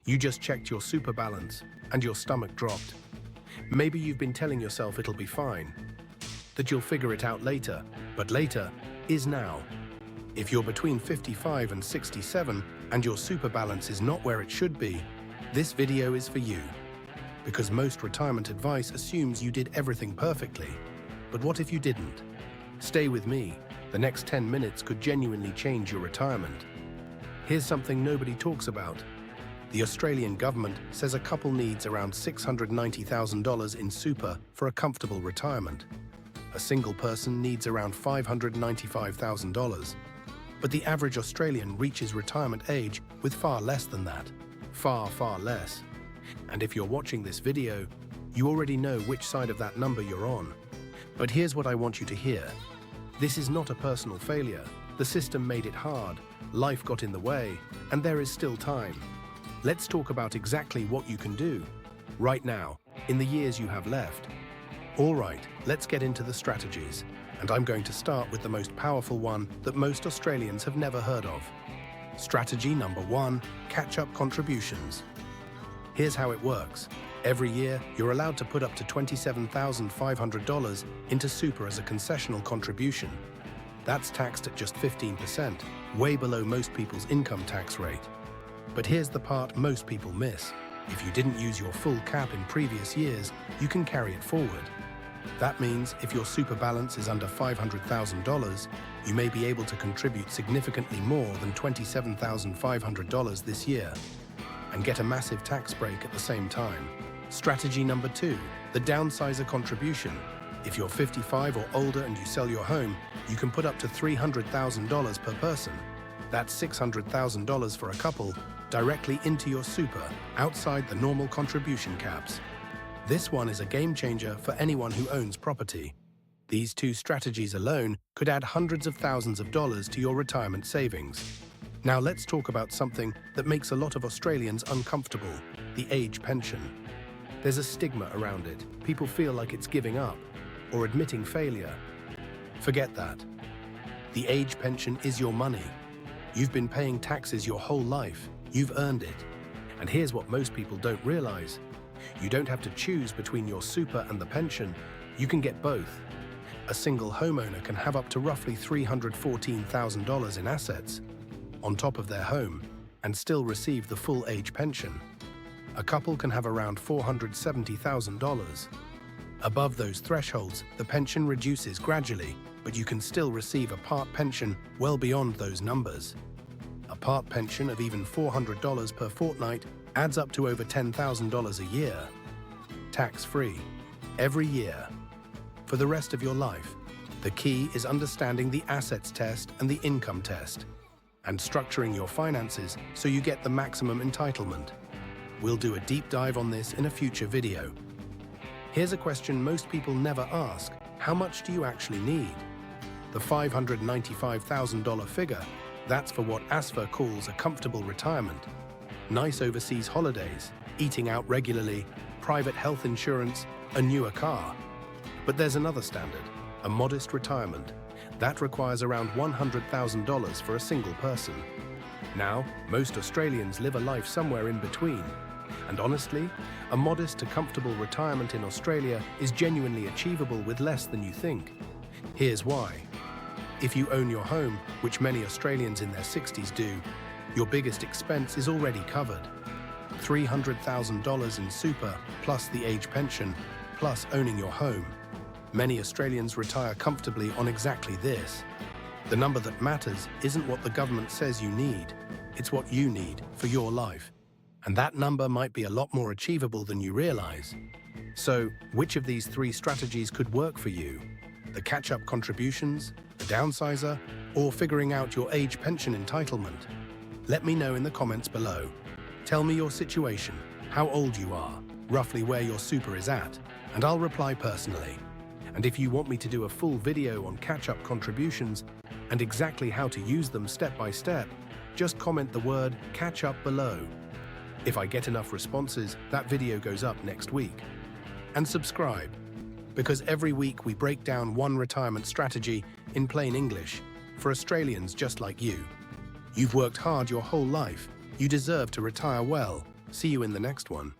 You just checked your super balance and your stomach dropped. Maybe you've been telling yourself it'll be fine, that you'll figure it out later, but later is now. If you're between 55 and 67 and your super balance is not where it should be, this video is for you. Because most retirement advice assumes you did everything perfectly. But what if you didn't? Stay with me. The next 10 minutes could genuinely change your retirement. Here's something nobody talks about. The Australian government says a couple needs around $690,000 in super for a comfortable retirement. A single person needs around $595,000. But the average Australian reaches retirement age with far less than that. Far, far less. And if you're watching this video, you already know which side of that number you're on. But here's what I want you to hear. This is not a personal failure. The system made it hard, life got in the way, and there is still time. Let's talk about exactly what you can do, right now, in the years you have left. All right, let's get into the strategies. And I'm going to start with the most powerful one that most Australians have never heard of. Strategy number 1, catch-up contributions. Here's how it works. Every year, you're allowed to put up to $27,500 into super as a concessional contribution. That's taxed at just 15%, way below most people's income tax rate. But here's the part most people miss. If you didn't use your full cap in previous years, you can carry it forward. That means if your super balance is under $500,000, you may be able to contribute significantly more than $27,500 this year and get a massive tax break at the same time. Strategy number 2, the Downsizer Contribution. If you're 55 or older and you sell your home, you can put up to $300,000 per person. That's $600,000 for a couple, directly into your super, outside the normal contribution caps. This one is a game changer for anyone who owns property. These two strategies alone could add hundreds of thousands of dollars to your retirement savings. Now let's talk about something that makes a lot of Australians uncomfortable, the age pension. There's a stigma around it. People feel like it's giving up or admitting failure. Forget that. The age pension is your money. You've been paying taxes your whole life. You've earned it. And here's what most people don't realize. You don't have to choose between your super and the pension. You can get both. A single homeowner can have up to roughly $314,000 in assets on top of their home and still receive the full age pension. A couple can have around $470,000. Above those thresholds, the pension reduces gradually, but you can still receive a part pension well beyond those numbers. A part pension of even $400 per fortnight adds up to over $10,000 a year. Tax-free. Every year. For the rest of your life. The key is understanding the assets test and the income test, and structuring your finances so you get the maximum entitlement. We'll do a deep dive on this in a future video. Here's a question most people never ask. How much do you actually need? The $595,000 figure, that's for what ASFA calls a comfortable retirement. Nice overseas holidays, eating out regularly, private health insurance, a newer car. But there's another standard, a modest retirement. That requires around $100,000 for a single person. Now, most Australians live a life somewhere in between. And honestly, a modest to comfortable retirement in Australia is genuinely achievable with less than you think. Here's why. If you own your home, which many Australians in their 60s do, your biggest expense is already covered. $300,000 in super, plus the age pension, plus owning your home. Many Australians retire comfortably on exactly this. The number that matters isn't what the government says you need, it's what you need for your life. And that number might be a lot more achievable than you realize. So, which of these 3 strategies could work for you? The catch-up contributions, the downsizer, or figuring out your age pension entitlement? Let me know in the comments below. Tell me your situation, how old you are, roughly where your super is at, and I'll reply personally. And if you want me to do a full video on catch-up contributions and exactly how to use them step by step, just comment the word catch up below. If I get enough responses, that video goes up next week. And subscribe, because every week we break down one retirement strategy in plain English for Australians just like you. You've worked hard your whole life. You deserve to retire well. See you in the next one.